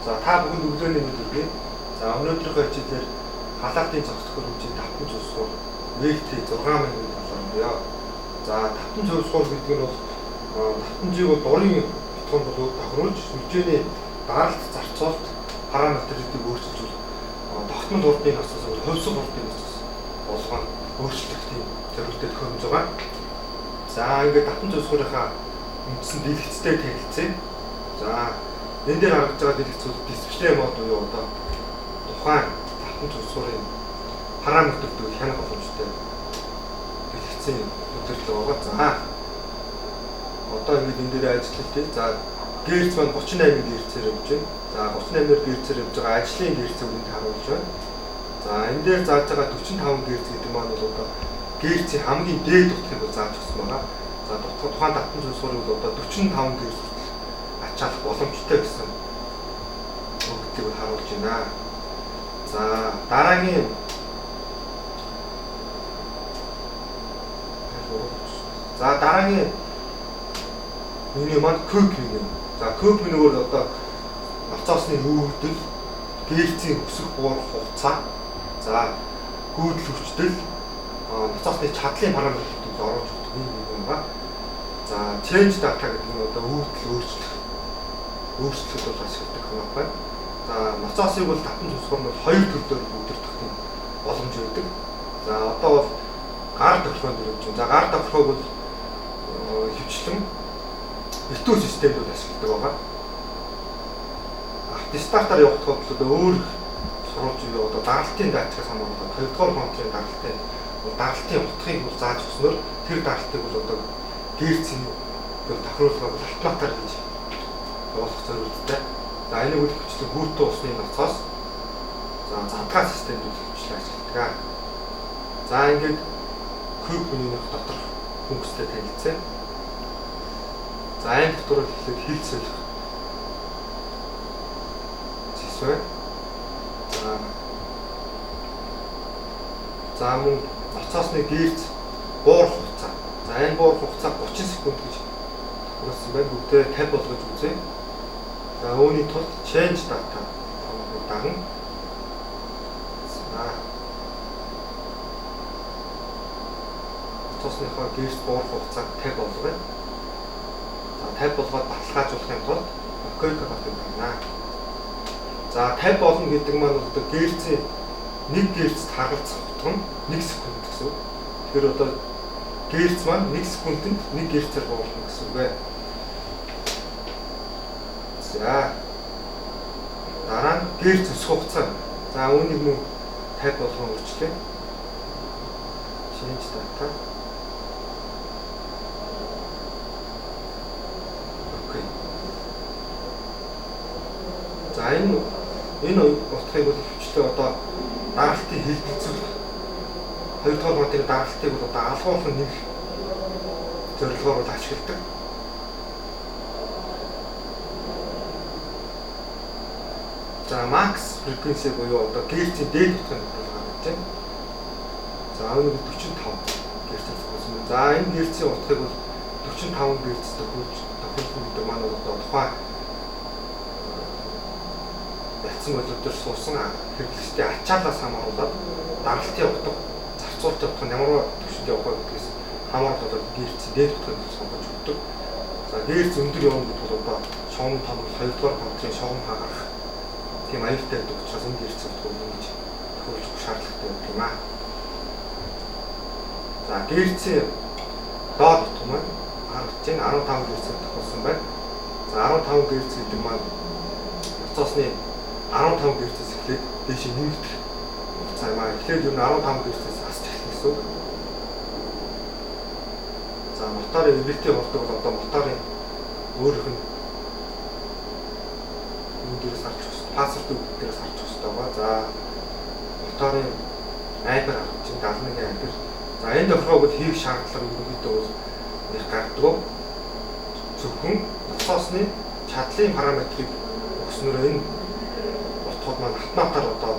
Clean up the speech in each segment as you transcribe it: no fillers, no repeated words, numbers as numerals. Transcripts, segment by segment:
За та бүхэнд өглөөний мэнд хүргэе. За өнөөдрийнхөө хичээлээр халаалтын зохицох хөрөмжийн 5 зөвсгөл вэкт 6000 доллар. За 5 зөвсгөл гэдэг нь бол давтамжийг бол дурын битгон болоод тохируулж сүлжээний даралт зарцуулалт параметруудыг өөрчилж тогтмол урдын насаас хувьсгал урдын насаас болгоно өөрчлөх тийм зорилттой төхөөрөмж байгаа. За ингээд 5 зөвсгөлийнхаа үндсэн дэлгэцтэй танилцъя. За энэ дээр харагдж байгаа дэлгэцүүд дисплей мод буюу одоо тухайн 5 зөвсгөрийн параметруудыг хянах боломжтой дэлгэцийн үзүүлэлт байгаа. За одоо ингээд энэ дээр ажиллалт. За гэрц маань 38 гэрцээр явж байна. За 38 гэрцээр явж байгаа ажлын гэрцийг үүнд харуулж байна. За энэ дээр зааж байгаа 45 гэрц гэдэг маань бол одоо гэрцийн хамгийн дээд утгыг бол зааж өгсөн байна. За тухайн 5 зөвсгөрийг бол одоо 45 гэрц ачаалах боломжтой гэсэн өгдлийг харуулж байна. За дараагийн меню маань Quick меню. За Quick менюгээр одоо ноцоосны нүүдэл, гэрцийн өсөх буурах хугацаа, за гүйдэл хүчтэй, ноцоосны чадлын параметруудыг оруулж өгдөг юм байна. За change data гэдэг нь одоо үйлдэл өөрчлөлт бол ашигладаг хэмээх байна. За ноцоосыг бол 5 зөвсгөр нь 2 төрлөөр бүдэрдэх тийм боломж өгдөг. За одоо бол гар тохиргоон дээр явж байна. За гар тохиргоог бол хөвчлэн битүү системүүд ашигладаг байгаа. Автостартаар явах тохиолдолд өөр сурвалж юу одоо даралтын датчигаас хамааралтай 2 дугаар контрын даралтын утгыг бол зааж өгснөөр тэр даралтыг бол одоо гэрцийн тохируулгыг автоматар хийж явуулах зорилготой. За энийг үл хөвчлэн хүүтэн усны ноцоос за задгаа системүүд хөвчлэн ашигладаг. За ингээд Quick менюний дотор функцтэй танилцъя. За энэ дотор хэлээд хил солих зэсвэ. За мөн ноцоосны гэрц буурах хугацаа. За энэ буурах хугацаа 30 секунд гэж тохируулсан байна. Бүгдээ 50 болгож үзье. За үүний тулд change data даган. За ноцоосныхоо гэрц буурах хугацааг 50 болгоё. За 50 болгоод баталгаажуулахын тулд OK хотыг байна. За 50 болно гэдэг маань одоо гэрцийн нэг гэрцэд харгалзах утга нь 1 секунд гэсэн үг. Тэгэхээр одоо гэрц маань 1 секундэд 1 гэрцээр буулна гэсэн үг бай. За дараа нь гэрц өсөх хугацаа. За үүнийг мөн 50 болгон өөрчлөе. Change data. Окей. За энэ утгыг бол хөвчлээ одоо даралтын хэлбэлцүүлэх 2 дугаар контрын даралтыг бол одоо алгуулах нэг зорилгоор бол ашигладаг. За max frequency буюу одоо гэрцийн дээд утгыг гаргаж байна. За өнөөдөр 45 гэрцээр тохиолсон. За энэ гэрцийн утгыг бол 45 гэрц тохиолсон гэдэг маань бол одоо тухайн ялцсан бодлого дээр суусан хэрэглэгчдийн ачаалаас хамааруулаад даралтын утга, зарцуулалтын утга нь ямар төвшөнд явах вэ гэдгээс хамааруулаад гэрцийн дээд утгыг сонгож өгдөг. За гэрц өндөр явна гэдэг бол одоо шогон том 2 дугаар контрын шогон хагарах тийм аюултай гэдэг учраас энэ гэрц утгыг ингэж тохируулж өгөх шаардлагатай байдаг юм аа. За гэрцийн доод утга маань харагдаж байна. 15 гэрцээр тохиолсон байна. За 15 гэрц гэдэг маань ноцоосны 15 гэрцээс эхлээд дээш нэмэгдэх хугацаа юм аа. Эхлээд юу 15 гэрцээс асч эхлэх гэсэн үг. За моторын эврэлтийн болдог бол одоо моторын өөрийнх нь энэ дээрээс харж өгсөн. Пассворд дээрээс харж өгсөн байгаа. За моторын ампер харж 71 ампер. За энэ тохиолдолд бол хийх шаардлага ерөнхийдөө бол нэг гардаг. Зөвхөн ноцоосны чадлын параметрыг өгснөөр энэ утгууд маань автоматар одоо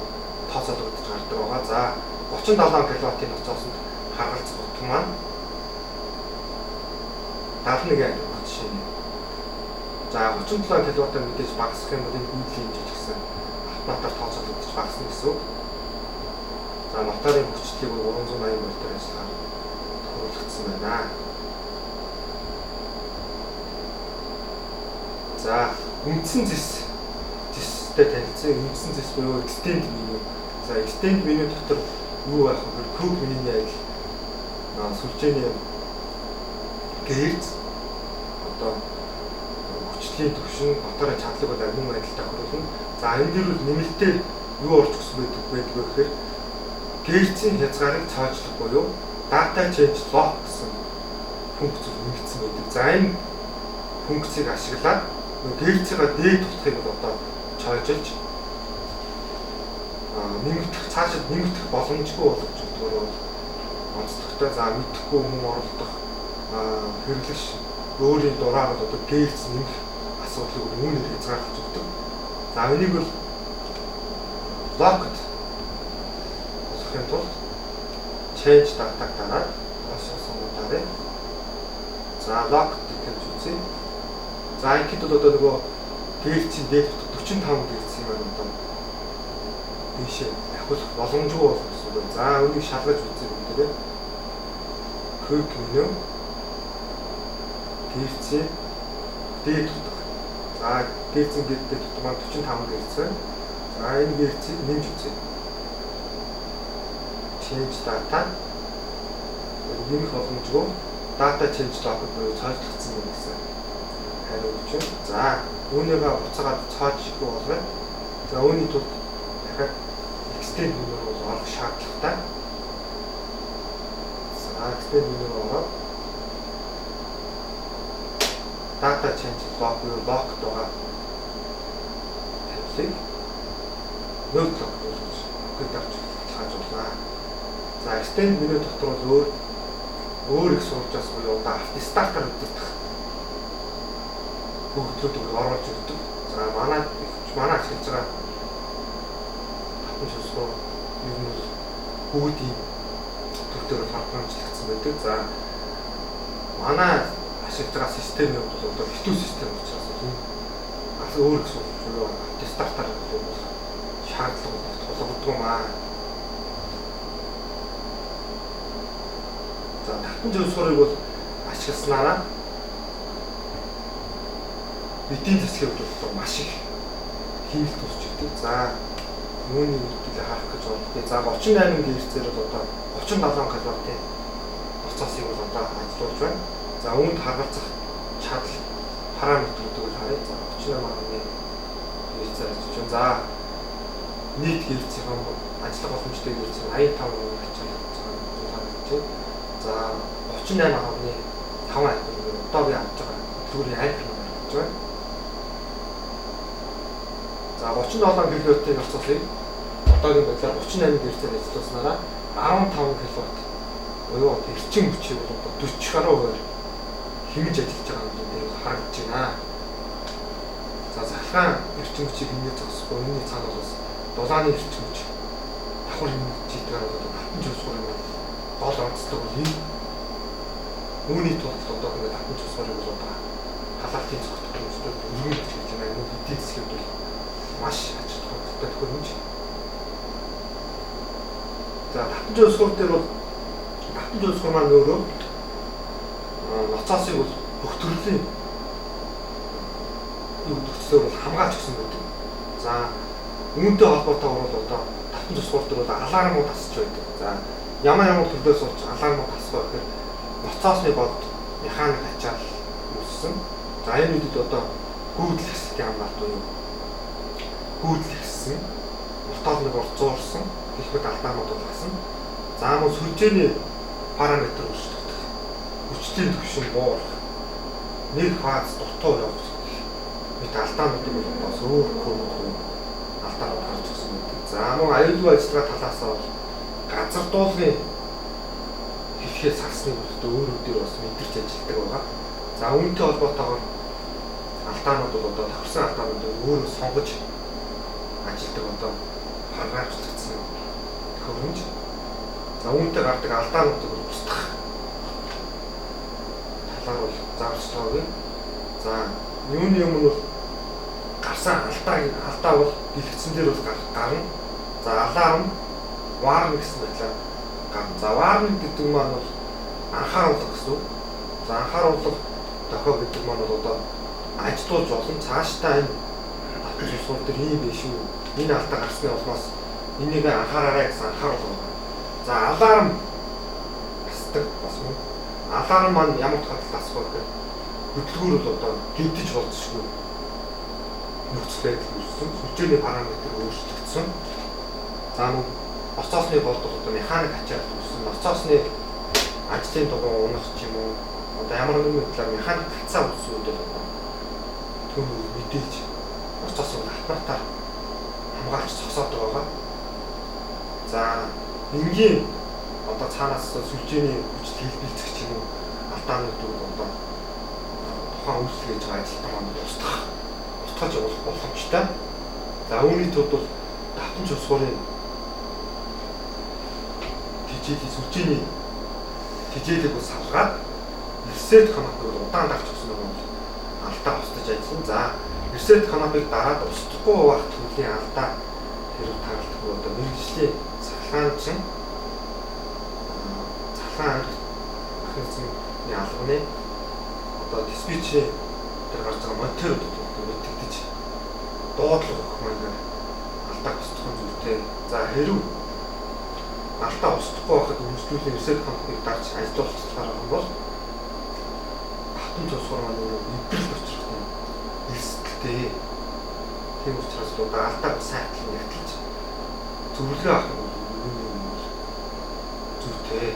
тооцоологдож гардаг байгаа. За 37 кВт-ийн ноцоосонд харгалзах утга маань 71 ампер жишээ нь. 37 кВт-ийн ноцоосонд 71 ампер харгалзах утга маань 71 ампер. За энэ 71 ампер-ийн ноцоосыг За 37 кВт мэдээж багасах юм бол энэ гүйдлийн хэмжээ ч гэсэн автоматар тооцоологдож багасна гэсэн үг. За моторын хүчлийг 380 вольтээр ажиллагаар тохируулагдсан байна. За үндсэн зэстэй танилцсан. Үндсэн зэс буюу extend menu. За extend menu дотор юу байх вэ? Куб менюний адил сүлжээний гэрц одоо хүчлийн түвшин моторын чадлыг бол мөн адилтай хөрвүүлнэ. За энэ дээр бол нэмэлтээр юу орж өгсөн байдаг вэ гэхээр гэрцийн хязгаарыг цаашлах буюу data change lock гэсэн функц нэгдсэн байдаг. За энэ функцийг ашиглаад гэрцийн дээд тутахыг бол одоо чойжилж нэмэгдэх цаашид нэмэгдэх боломжгүй болгож өгдөг бол онцлогтой. За мэдхгүй хүн оролдох хэрэглэгч өөрийн дураар бол одоо гэрц нэмэх асуудлыг үүнээр хязгаарлаж өгдөг. За энийг бол locked болохын тулд change data-г дараад сонгоодаа. За locked гэж үзье. За ингээд бол одоо нөгөө гэрцийн дээд 45 гэрц юм байна одоо тийшээ ахиулах боломжгүй болох гэсэн үг. За үнийг шалгаж үзье бүгдээ. Quick menu гэрцийн дээд тутах. За гэрцийн дээд тутах маань 45 гэрц байна. За энэ гэрцийг нэмж үзье. Change data нэмэх боломжгүй data change log буюу цаашлагдсан юм гэсэн хариу өгч байна. За үүнийгээ буцаагаад цаашгүй болгоо. За үүний тулд дахиад extend menu руу орох шаардлагатай. За extend menu руу ороод data change log буюу lock байгаа тавьлыг нөт лог гэж өгдөг хаажуулнаа. За extend menu дотор бол өөр их сурвалжаас буюу одоо автостартер гэдэг бүгдлүүд оруулж өгдөг. За манай ашиглаж байгаа татвар шусгуу ер нь бүгдийн төвдөр програмчлагдсан байдаг. За манай ашиглаж байгаа системийн хувьд бол одоо битүү систем учраас энэ өөр их сурвалж буюу автостартер болох шаардлага тулгддаг юм аа. За татвар зөвсгөрийг бол ашигласнараа эдийн засгийн хувьд бол маш их хэмнэлт үүсч ирдэг. За үүний үрдөлийг харах гэж бодлоо. За 38 гэрцээр бол одоо 37 кВт-ийн процессыг бол одоо ажиллуулж байна. За үүнд харгалзах чадал параметруудыг бол харъя. За 38 гэрцээр ажиллаж байна. За нийт гэрцийн ажиллах боломжтой гэрцийн 85% ачаалал байна. За 38.5 одоогийн авч байгаа төгрөгийн ампер гарч байна. За 37 кВт-ийн процессыг одоогийн байдлаар 38 гэрцээр ажиллуулснараа 15 кВт буюу эрчим хүчийг бол 40 гаруй хэмж ажиллаж байгаа юм дээр харагдаж байна. За захлаан эрчим хүчийг хэмнэж зогсохгүй энэний цаана бол дулааны эрчим хүч давхар хэмжээгээр бол татан зөвсгөр юм гол онцлог бол энэ үүний тулд одоо ингээд татан зөвсгөрийг бол одоо халаалтын зөвхөн хүмүүсд өргөн гэж хэлж байгаа юм. Эдийн засгийн бол маш ач холбогдолтой төхөөрөмж. За татан зөвсгөр дээр бол татан зөвсгөр маань өөрөө ноцоосыг бол бүх төрлийн нөхцлөөр бол хамгаалж өгсөн байдаг. За үүнтэй холбоотойгоор бол одоо татан зөвсгөр дээр бол алармууд тасч байдаг. За ямар төрлөөс болж алармууд тасгаа гэхээр ноцоосны бод механик ачаал үүссэн. За энэ үедээ одоо гүйдэл хэсгийн хамгаалт буюу гүйдэл хийсэн мотор нэг орцуулсан гэх мэт алдаанууд болсон. За мөн сүлжээний параметр өөрчлөгдөх, хүчлийн түвшин буурах, нэг фаз дутуу явах мэт алдаануудыг бол бас өөр алдаанууд гарч ирсэн байдаг. За мөн аюулгүй ажиллагаа талаас нь газар дуулгын хэлхээс харсныг өөр өөр бас мэдэрч ажилладаг байгаа. За үүнтэй холбоотойгоор алдаанууд бол одоо тохирсон алдаануудыг өөрөө сонгож ажилладаг одоо програмчлагдсан төхөөрөмж. За үүнтэй гардаг алдаануудыг устгах талаар бол зааварчилгаагүй. За юуны юм бол гарсан алдаа бол дэлгэцэн дээр бол гарна. За аларм warning гэсэн байдлаар гарна. За warning гэдэг маань бол анхааруулга гэсэн үг. За анхааруулга тохио гэдэг маань бол одоо ажилтуулж олон цаашдаа энэ давтан цусгуул дээр ийм биш үү? Энэ алдаа гарсны улмаас энийг анхаараарай гэсэн анхааруулга байна. За аларм асдаг бас мөн. Аларм маань ямар тохиолдолд асах вэ? Хөдөлгүүр бол одоо гинтэж болцсохгүй нөхцөл байдал үүссэн. Сүлжээний параметр өөрчлөгдсөн. За мөн ноцоосны болдол одоо механик ачаал үүссэн. Ноцоосны ажлын дугуй унах ч юм уу одоо ямар нэгэн байдлаар механик хацаа үүссэн үед одоо түүнийг мэдээж ноцоос автоматар хамгаалж зогсоод байгаа. За энгийн одоо цаанаас сүлжээний хүчтэй хэлбэлцэх ч юм уу алдааны дүр одоо тухайн үйлчлэж байгаа ажилтан маань устгаж явуулах боломжтой. За үүний тулд бол давтан цусгуурын сүлжээний тижээлэг бас салгаад reset command-ыг удаан дарж өгсөн юм бол алдаа устгаж ажиллана. За reset command-ыг дараад устгахгүй байх төрлийн алдаа хэрэг тааралдахгүй одоо мэргэжлийн цахилгаанчин цахилгаан механизмын албаны одоо диспетчерийн дээр гарч байгаа мониторууд мэдэгдэж дуудлага өгөх маань алдаа устгах зүйтэй. За хэрв алдаа устгахгүй байхад үргэлжлүүлэн reset command-ыг дарж ажиллуулах юм бол давтан цусгуур маань нэвтрэлт учрахтай эрсдэлтэй. Тийм учраас одоо алдааг сайтлан ятгалж зөвлөгөө авах юм бол зүйтэй.